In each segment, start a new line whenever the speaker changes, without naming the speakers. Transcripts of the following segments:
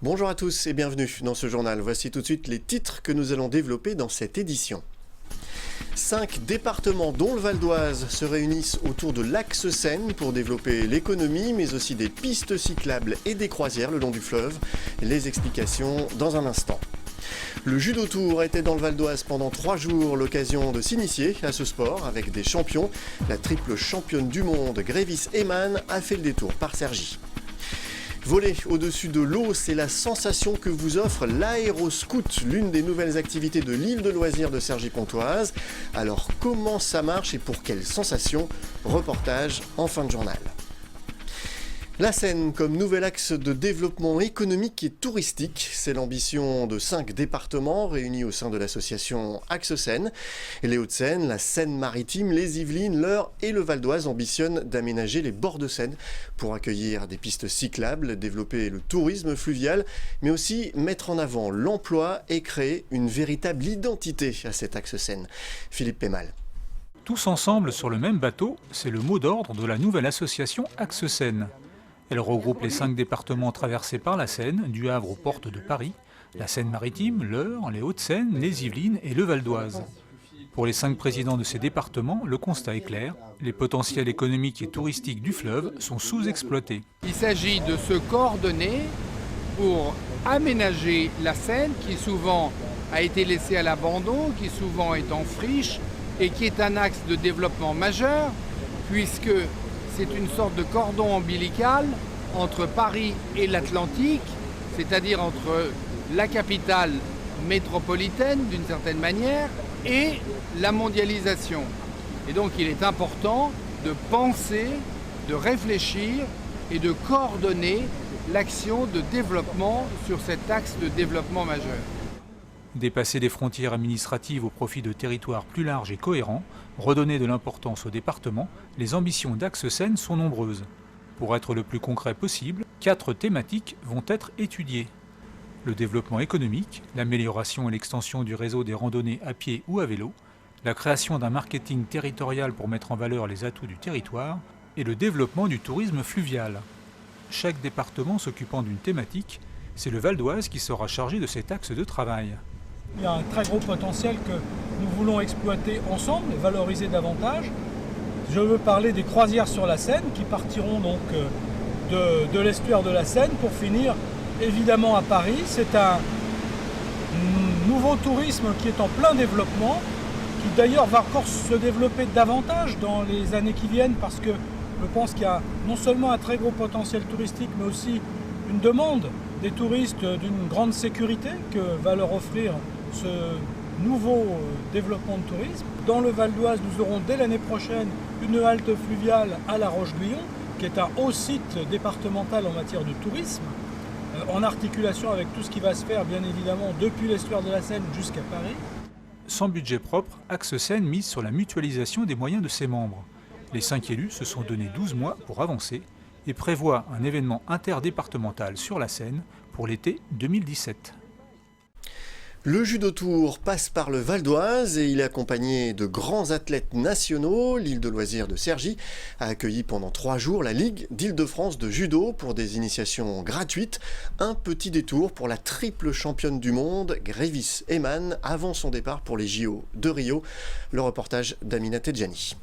Bonjour à tous et bienvenue dans ce journal. Voici tout de suite les titres que nous allons développer dans cette édition. 5 départements, dont le Val d'Oise, se réunissent autour de l'axe Seine pour développer l'économie, mais aussi des pistes cyclables et des croisières le long du fleuve. Les explications dans un instant. Le judo tour était dans le Val d'Oise pendant 3 jours, l'occasion de s'initier à ce sport avec des champions. La triple championne du monde, Grévis Eman, a fait le détour par Cergy. Voler au-dessus de l'eau, c'est la sensation que vous offre l'aéroscout, l'une des nouvelles activités de l'île de loisirs de Cergy-Pontoise. Alors comment ça marche et pour quelles sensations? Reportage en fin de journal. La Seine comme nouvel axe de développement économique et touristique, c'est l'ambition de 5 départements réunis au sein de l'association Axe Seine. Les Hauts-de-Seine, la Seine-Maritime, les Yvelines, l'Eure et le Val d'Oise ambitionnent d'aménager les bords de Seine pour accueillir des pistes cyclables, développer le tourisme fluvial, mais aussi mettre en avant l'emploi et créer une véritable identité à cet Axe Seine. Philippe Pémal.
Tous ensemble sur le même bateau, c'est le mot d'ordre de la nouvelle association Axe Seine. Elle regroupe les 5 départements traversés par la Seine, du Havre aux portes de Paris, la Seine-Maritime, l'Eure, les Hauts-de-Seine, les Yvelines et le Val d'Oise. Pour les 5 présidents de ces départements, le constat est clair, les potentiels économiques et touristiques du fleuve sont sous-exploités.
Il s'agit de se coordonner pour aménager la Seine qui souvent a été laissée à l'abandon, qui souvent est en friche et qui est un axe de développement majeur puisque c'est une sorte de cordon ombilical entre Paris et l'Atlantique, c'est-à-dire entre la capitale métropolitaine d'une certaine manière et la mondialisation. Et donc il est important de penser, de réfléchir et de coordonner l'action de développement sur cet axe de développement majeur.
Dépasser les frontières administratives au profit de territoires plus larges et cohérents, redonner de l'importance aux départements, les ambitions d'Axe Seine sont nombreuses. Pour être le plus concret possible, 4 thématiques vont être étudiées. Le développement économique, l'amélioration et l'extension du réseau des randonnées à pied ou à vélo, la création d'un marketing territorial pour mettre en valeur les atouts du territoire et le développement du tourisme fluvial. Chaque département s'occupant d'une thématique, c'est le Val d'Oise qui sera chargé de cet axe de travail.
Il y a un très gros potentiel que nous voulons exploiter ensemble et valoriser davantage. Je veux parler des croisières sur la Seine qui partiront donc de l'estuaire de la Seine pour finir évidemment à Paris. C'est un nouveau tourisme qui est en plein développement, qui d'ailleurs va encore se développer davantage dans les années qui viennent parce que je pense qu'il y a non seulement un très gros potentiel touristique mais aussi une demande des touristes d'une grande sécurité que va leur offrir ce nouveau développement de tourisme. Dans le Val d'Oise, nous aurons dès l'année prochaine une halte fluviale à La Roche-Guyon, qui est un haut site départemental en matière de tourisme, en articulation avec tout ce qui va se faire, bien évidemment, depuis l'estuaire de la Seine jusqu'à Paris.
Sans budget propre, Axe Seine mise sur la mutualisation des moyens de ses membres. Les 5 élus se sont donné 12 mois pour avancer et prévoient un événement interdépartemental sur la Seine pour l'été 2017.
Le judo tour passe par le Val d'Oise et il est accompagné de grands athlètes nationaux. L'île de loisirs de Cergy a accueilli pendant 3 jours la Ligue d'Île-de-France de judo pour des initiations gratuites. Un petit détour pour la triple championne du monde, Grévis Eman, avant son départ pour les JO de Rio. Le reportage d'Amina Tedjani.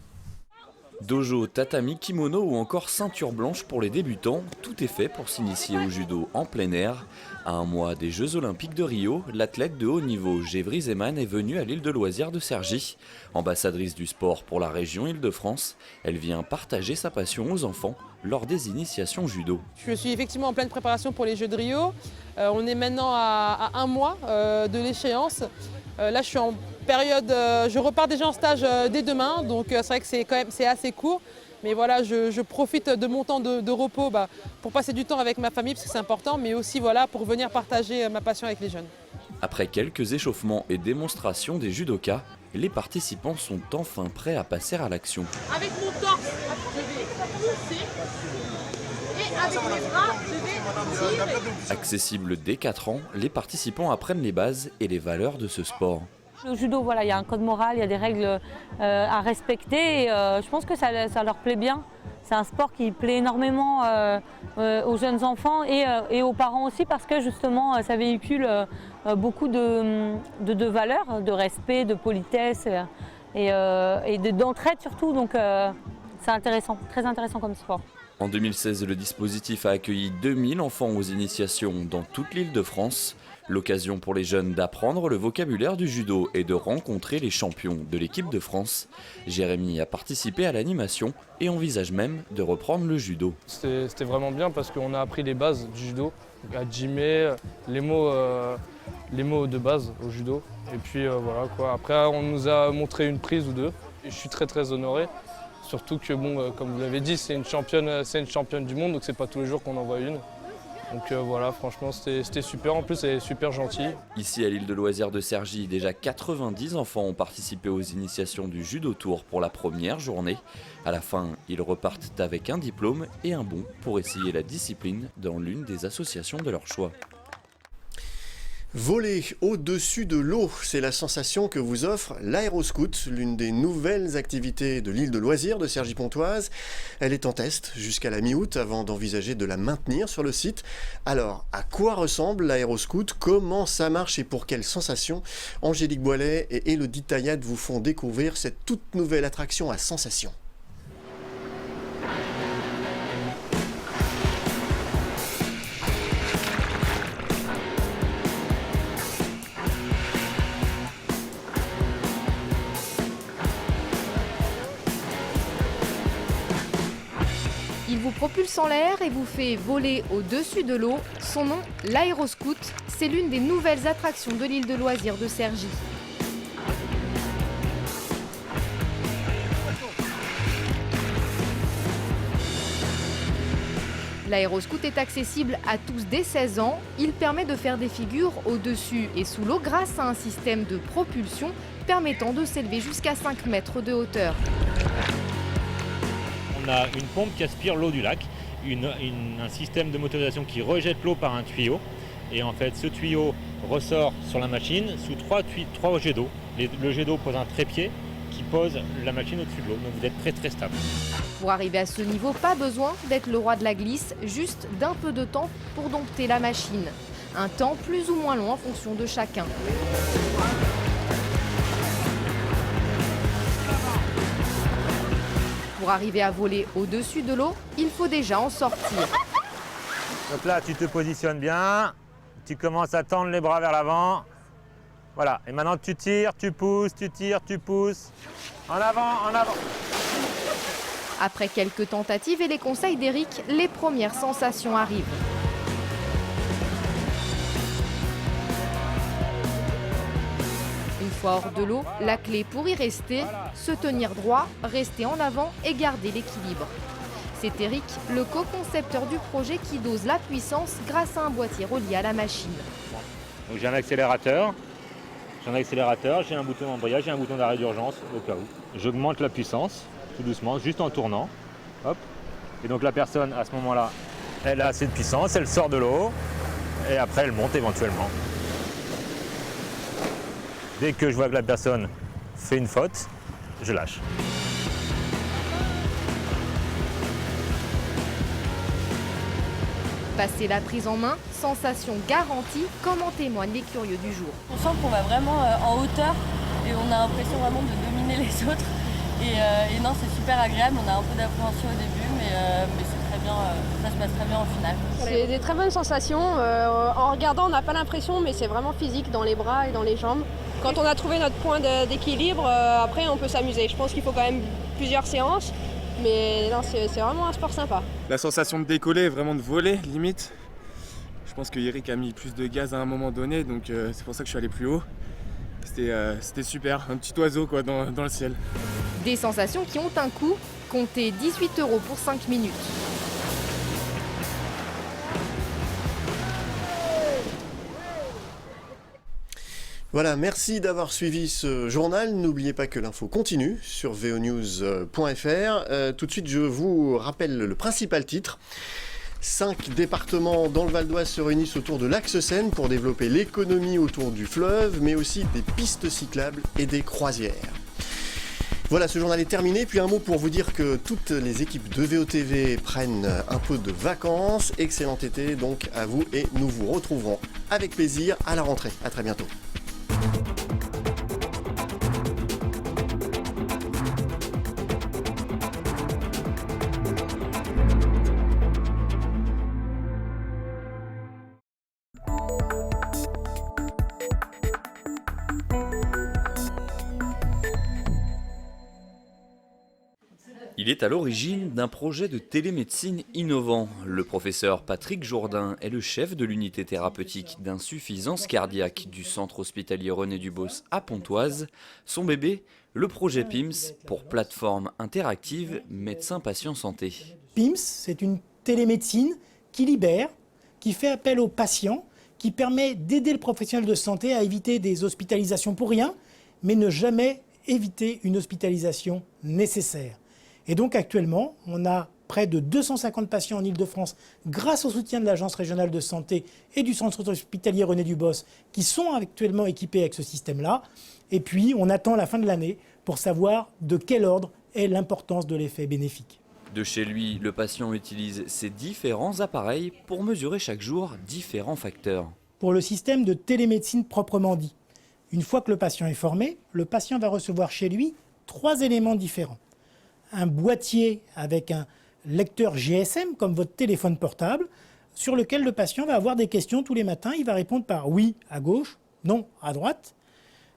Dojo, tatami, kimono ou encore ceinture blanche pour les débutants, tout est fait pour s'initier au judo en plein air. À un mois des Jeux Olympiques de Rio, l'athlète de haut niveau Grévis Eman est venue à l'île de loisirs de Cergy. Ambassadrice du sport pour la région Île-de-France, elle vient partager sa passion aux enfants lors des initiations judo.
Je suis effectivement en pleine préparation pour les Jeux de Rio. On est maintenant à 1 mois de l'échéance. Là, je suis en période, je repars déjà en stage dès demain, donc c'est vrai que c'est assez court. Mais voilà, je profite de mon temps de repos pour passer du temps avec ma famille, parce que c'est important, mais aussi voilà, pour venir partager ma passion avec les jeunes.
Après quelques échauffements et démonstrations des judokas, les participants sont enfin prêts à passer à l'action.
Avec mon torse, je vais pousser, et avec mes bras, je vais tirer.
Accessible dès 4 ans, les participants apprennent les bases et les valeurs de ce sport.
Le judo, voilà, il y a un code moral, il y a des règles à respecter. Et, je pense que ça leur plaît bien. C'est un sport qui plaît énormément aux jeunes enfants et aux parents aussi parce que justement ça véhicule beaucoup de valeurs, de respect, de politesse et d'entraide surtout. Donc c'est intéressant, très intéressant comme sport.
En 2016, le dispositif a accueilli 2000 enfants aux initiations dans toute l'Île-de-France. L'occasion pour les jeunes d'apprendre le vocabulaire du judo et de rencontrer les champions de l'équipe de France. Jérémy a participé à l'animation et envisage même de reprendre le judo.
C'était vraiment bien parce qu'on a appris les bases du judo, donc à jimer, les mots de base au judo. Et puis voilà quoi. Après on nous a montré une prise ou deux. Et je suis très honoré. Surtout que bon, comme vous l'avez dit, c'est une championne du monde, donc c'est pas tous les jours qu'on en voit une. Donc voilà, franchement c'était super, en plus elle est super gentille.
Ici à l'île de loisirs de Cergy, déjà 90 enfants ont participé aux initiations du Judo Tour pour la première journée. À la fin, ils repartent avec un diplôme et un bon pour essayer la discipline dans l'une des associations de leur choix.
Voler au-dessus de l'eau, c'est la sensation que vous offre l'aéroscoot, l'une des nouvelles activités de l'île de loisirs de Cergy-Pontoise. Elle est en test jusqu'à la mi-août avant d'envisager de la maintenir sur le site. Alors, à quoi ressemble l'aéroscoot? Comment ça marche et pour quelles sensations? Angélique Boilet et Élodie Taillade vous font découvrir cette toute nouvelle attraction à sensations.
Il vous propulse en l'air et vous fait voler au-dessus de l'eau. Son nom, l'aéroscoot, c'est l'une des nouvelles attractions de l'île de loisirs de Cergy. L'aéroscoot est accessible à tous dès 16 ans. Il permet de faire des figures au-dessus et sous l'eau grâce à un système de propulsion permettant de s'élever jusqu'à 5 mètres de hauteur.
On a une pompe qui aspire l'eau du lac, un système de motorisation qui rejette l'eau par un tuyau. Et en fait, ce tuyau ressort sur la machine sous trois jets d'eau. Le jet d'eau pose un trépied qui pose la machine au-dessus de l'eau. Donc vous êtes très stable.
Pour arriver à ce niveau, pas besoin d'être le roi de la glisse, juste d'un peu de temps pour dompter la machine. Un temps plus ou moins long en fonction de chacun. Pour arriver à voler au-dessus de l'eau, il faut déjà en sortir.
Donc là, tu te positionnes bien, tu commences à tendre les bras vers l'avant. Voilà, et maintenant tu tires, tu pousses, tu tires, tu pousses. En avant, en avant.
Après quelques tentatives et les conseils d'Eric, les premières sensations arrivent. Une fois hors de l'eau, la clé pour y rester, se tenir droit, rester en avant et garder l'équilibre. C'est Eric, le co-concepteur du projet, qui dose la puissance grâce à un boîtier relié à la machine.
Donc j'ai un accélérateur, j'ai un bouton d'embrayage, j'ai un bouton d'arrêt d'urgence au cas où. J'augmente la puissance, tout doucement, juste en tournant. Hop. Et donc la personne, à ce moment-là, elle a assez de puissance, elle sort de l'eau et après elle monte éventuellement. Dès que je vois que la personne fait une faute, je lâche.
Passer la prise en main, sensation garantie, comme en témoignent les curieux du jour.
On sent qu'on va vraiment en hauteur et on a l'impression vraiment de dominer les autres. Et non, c'est super agréable, on a un peu d'appréhension au début, mais c'est très bien, ça se passe très bien au final.
C'est des très bonnes sensations. En regardant, on n'a pas l'impression, mais c'est vraiment physique dans les bras et dans les jambes. Quand on a trouvé notre point d'équilibre, après on peut s'amuser. Je pense qu'il faut quand même plusieurs séances, mais non, c'est vraiment un sport sympa.
La sensation de décoller, vraiment de voler, limite. Je pense que Eric a mis plus de gaz à un moment donné, donc c'est pour ça que je suis allé plus haut. C'était super, un petit oiseau quoi, dans le ciel.
Des sensations qui ont un coût, comptez 18 € pour 5 minutes.
Voilà, merci d'avoir suivi ce journal. N'oubliez pas que l'info continue sur vonews.fr. Tout de suite, je vous rappelle le principal titre. 5 départements dans le Val d'Oise se réunissent autour de l'axe Seine pour développer l'économie autour du fleuve, mais aussi des pistes cyclables et des croisières. Voilà, ce journal est terminé. Puis un mot pour vous dire que toutes les équipes de VOTV prennent un peu de vacances. Excellent été donc à vous et nous vous retrouverons avec plaisir à la rentrée. À très bientôt.
Il est à l'origine d'un projet de télémédecine innovant. Le professeur Patrick Jourdain est le chef de l'unité thérapeutique d'insuffisance cardiaque du centre hospitalier René Dubos à Pontoise. Son bébé, le projet PIMS pour plateforme interactive médecin-patient santé.
PIMS, c'est une télémédecine qui libère, qui fait appel aux patients, qui permet d'aider le professionnel de santé à éviter des hospitalisations pour rien, mais ne jamais éviter une hospitalisation nécessaire. Et donc actuellement, on a près de 250 patients en Ile-de-France grâce au soutien de l'Agence régionale de santé et du centre hospitalier René Dubos qui sont actuellement équipés avec ce système-là. Et puis, on attend la fin de l'année pour savoir de quel ordre est l'importance de l'effet bénéfique.
De chez lui, le patient utilise ces différents appareils pour mesurer chaque jour différents facteurs.
Pour le système de télémédecine proprement dit, une fois que le patient est formé, le patient va recevoir chez lui 3 éléments différents. Un boîtier avec un lecteur GSM comme votre téléphone portable sur lequel le patient va avoir des questions tous les matins. Il va répondre par oui à gauche, non à droite.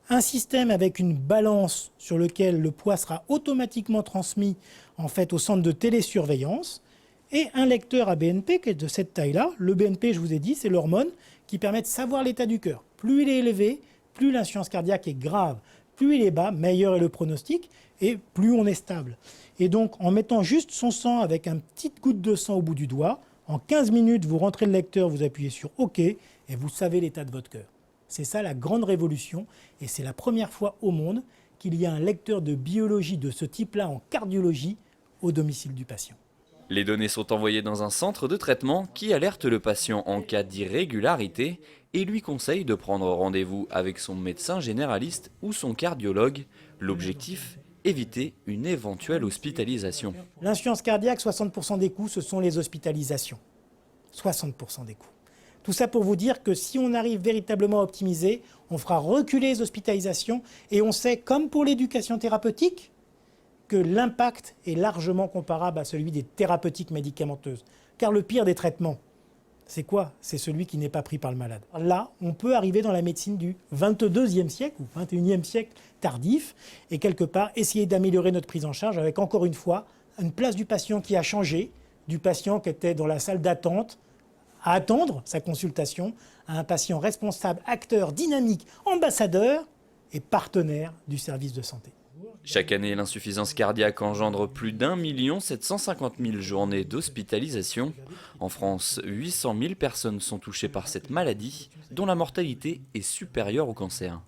Un système avec une balance sur lequel le poids sera automatiquement transmis en fait au centre de télésurveillance et un lecteur à BNP qui est de cette taille-là. Le BNP, je vous ai dit, c'est l'hormone qui permet de savoir l'état du cœur. Plus il est élevé, plus l'insuffisance cardiaque est grave. Plus il est bas, meilleur est le pronostic et plus on est stable. Et donc, en mettant juste son sang avec une petite goutte de sang au bout du doigt, en 15 minutes, vous rentrez le lecteur, vous appuyez sur OK et vous savez l'état de votre cœur. C'est ça la grande révolution et c'est la première fois au monde qu'il y a un lecteur de biologie de ce type-là en cardiologie au domicile du patient.
Les données sont envoyées dans un centre de traitement qui alerte le patient en cas d'irrégularité et lui conseille de prendre rendez-vous avec son médecin généraliste ou son cardiologue. L'objectif, éviter une éventuelle hospitalisation.
L'insuffisance cardiaque, 60% des coûts, ce sont les hospitalisations. 60% des coûts. Tout ça pour vous dire que si on arrive véritablement à optimiser, on fera reculer les hospitalisations et on sait, comme pour l'éducation thérapeutique, que l'impact est largement comparable à celui des thérapeutiques médicamenteuses. Car le pire des traitements, c'est quoi? C'est celui qui n'est pas pris par le malade. Là, on peut arriver dans la médecine du 22e siècle ou 21e siècle tardif et quelque part essayer d'améliorer notre prise en charge avec encore une fois une place du patient qui a changé, du patient qui était dans la salle d'attente à attendre sa consultation, à un patient responsable, acteur, dynamique, ambassadeur et partenaire du service de santé.
Chaque année, l'insuffisance cardiaque engendre plus d'1 750 000 journées d'hospitalisation. En France, 800 000 personnes sont touchées par cette maladie, dont la mortalité est supérieure au cancer.